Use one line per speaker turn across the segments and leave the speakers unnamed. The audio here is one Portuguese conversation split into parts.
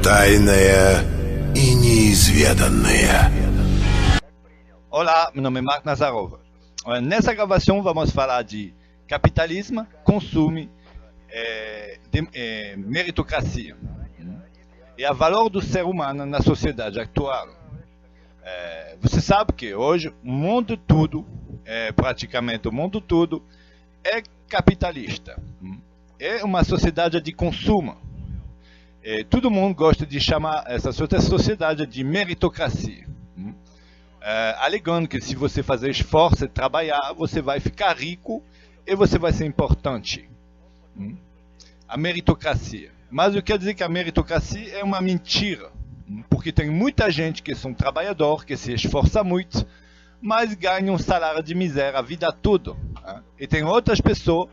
Тайное и неизведанное.
Olá, meu nome é Marco Nazarova. Nessa gravação vamos falar de capitalismo, consumo, meritocracia e o valor do ser humano na sociedade atual. Você sabe que hoje o mundo todo, praticamente o mundo todo, é capitalista. É uma sociedade de consumo. Todo mundo gosta de chamar essa sociedade de meritocracia. Alegando que se você fazer esforço e trabalhar, você vai ficar rico e você vai ser importante. A meritocracia. Mas eu quero dizer que a meritocracia é uma mentira. Porque tem muita gente que são trabalhador, que se esforça muito, mas ganha um salário de miséria a vida toda. E tem outras pessoas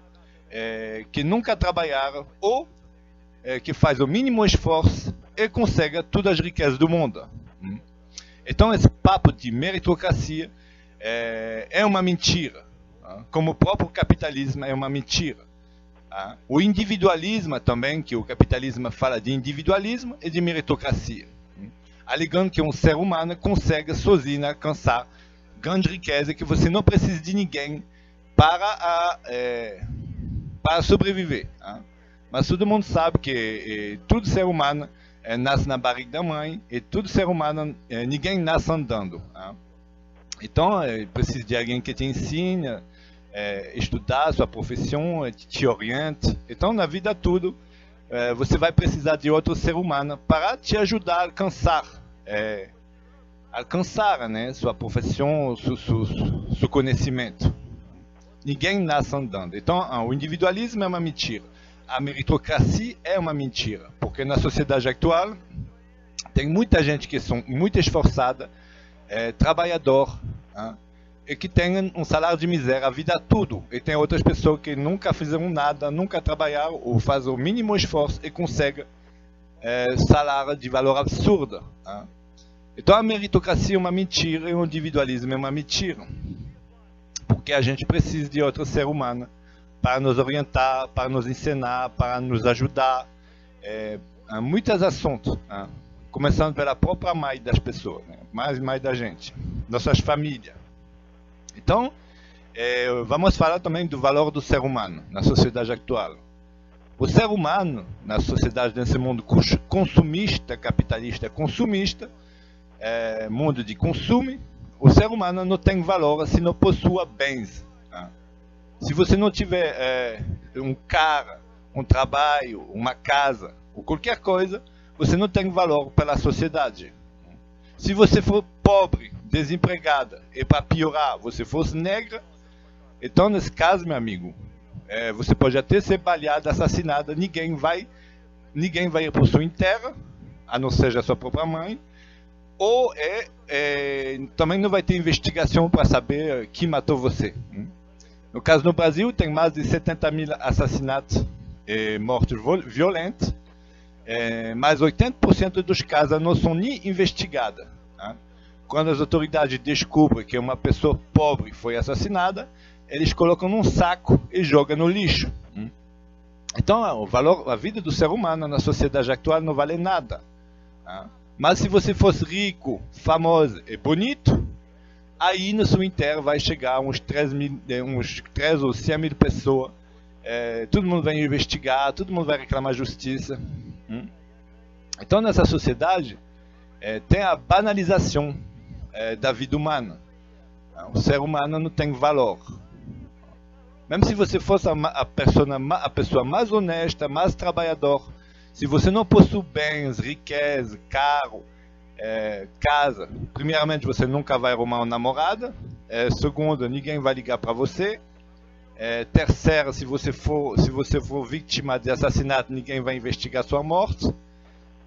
que nunca trabalharam ou que faz o mínimo esforço e consegue todas as riquezas do mundo. Então esse papo de meritocracia é uma mentira, como o próprio capitalismo é uma mentira. O individualismo também, que o capitalismo fala de individualismo e de meritocracia, alegando que um ser humano consegue sozinho alcançar grande riqueza, que você não precisa de ninguém para sobreviver. Mas todo mundo sabe que todo ser humano nasce na barriga da mãe e todo ser humano, ninguém nasce andando. Então, precisa de alguém que te ensine, estudar a sua profissão, te oriente. Então, na vida toda, você vai precisar de outro ser humano para te ajudar a alcançar, né, sua profissão, seu conhecimento. Ninguém nasce andando. Então, o individualismo é uma mentira. A meritocracia é uma mentira, porque na sociedade atual tem muita gente que são muito esforçada, trabalhador, e que tem um salário de miséria a vida toda. E tem outras pessoas que nunca fizeram nada, nunca trabalharam, ou fazem o mínimo esforço e conseguem salário de valor absurdo. Então a meritocracia é uma mentira e o individualismo é uma mentira. Porque a gente precisa de outro ser humano para nos orientar, para nos ensinar, para nos ajudar a muitos assuntos, começando pela própria mãe das pessoas, né? mais da gente, nossas famílias. Então, vamos falar também do valor do ser humano na sociedade atual. O ser humano, na sociedade, nesse mundo consumista, capitalista, consumista, mundo de consumo, o ser humano não tem valor se não possua bens. Se você não tiver um carro, um trabalho, uma casa, ou qualquer coisa, você não tem valor pela sociedade. Se você for pobre, desempregada, e para piorar, você fosse negra, então nesse caso, meu amigo, você pode até ser baleado, assassinado, ninguém vai ir para sua enterro, a não ser a sua própria mãe, ou também não vai ter investigação para saber quem matou você. No caso, no Brasil, tem mais de 70 mil assassinatos e mortes violentas, mas 80% dos casos não são nem investigados. Quando as autoridades descobrem que uma pessoa pobre foi assassinada, eles colocam num saco e jogam no lixo. Então, a vida do ser humano na sociedade atual não vale nada. Mas se você fosse rico, famoso e bonito, aí no seu enterro vai chegar uns 3 ou 100 mil pessoas. Todo mundo vai investigar, todo mundo vai reclamar justiça. Então nessa sociedade tem a banalização da vida humana. O ser humano não tem valor. Mesmo se você fosse a pessoa mais honesta, mais trabalhadora, se você não possui bens, riqueza, carro, casa, primeiramente você nunca vai arrumar uma namorada, segundo, ninguém vai ligar para você, terceiro, se você for vítima de assassinato, ninguém vai investigar sua morte,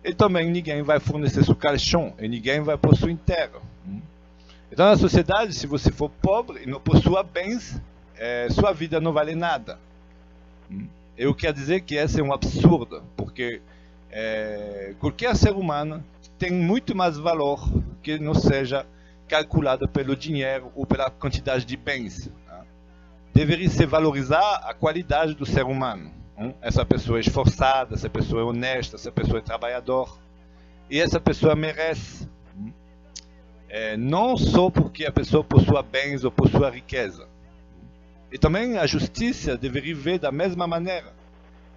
e também ninguém vai fornecer seu caixão, e ninguém vai pôr seu enterro. Então na sociedade, se você for pobre e não possua bens, sua vida não vale nada. Eu quero dizer que esse é um absurdo, porque qualquer ser humano tem muito mais valor que não seja calculado pelo dinheiro ou pela quantidade de bens. Deveria se valorizar a qualidade do ser humano. Essa pessoa é esforçada, essa pessoa é honesta, essa pessoa é trabalhadora. e essa pessoa merece. Não só porque a pessoa possua bens ou possua riqueza. E também a justiça deveria ver da mesma maneira.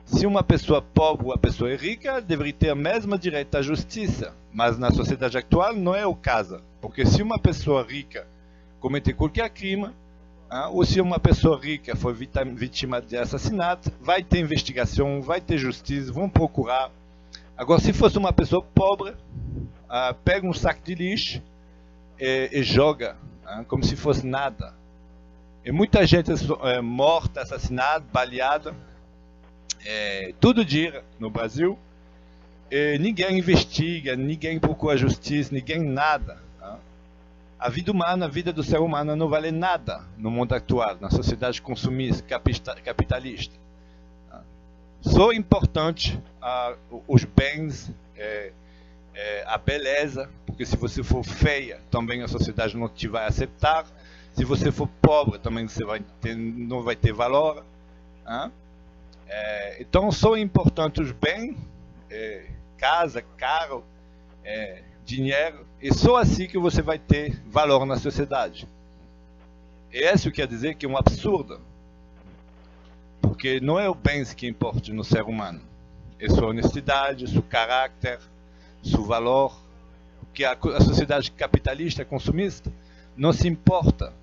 Se uma pessoa pobre ou uma pessoa é rica, deveria ter a mesma direito à justiça. Mas na sociedade atual não é o caso. Porque se uma pessoa rica cometer qualquer crime, ou se uma pessoa rica foi vítima de assassinato, vai ter investigação, vai ter justiça, vão procurar. Agora, se fosse uma pessoa pobre, pega um saco de lixo e joga, como se fosse nada. E muita gente morta, assassinada, baleada, todo dia no Brasil. E ninguém investiga, ninguém procura justiça, ninguém nada. A vida humana, a vida do ser humano não vale nada no mundo atual, na sociedade consumista, capitalista. Só é importante os bens, a beleza, porque se você for feia, também a sociedade não te vai aceitar. Se você for pobre, também você não vai ter valor. Então, só é importante os bens, casa, carro, dinheiro, e só assim que você vai ter valor na sociedade. E isso quer dizer que é um absurdo, porque não é o bens que importa no ser humano, é sua honestidade, seu caráter, seu valor, porque a sociedade capitalista, consumista, não se importa.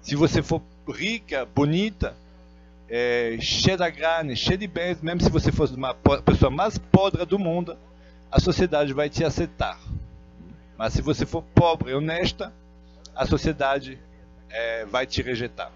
Se você for rica, bonita, cheia de grana, cheia de bens, mesmo se você fosse uma pessoa mais podre do mundo, a sociedade vai te aceitar. Mas se você for pobre e honesta, a sociedade vai te rejeitar.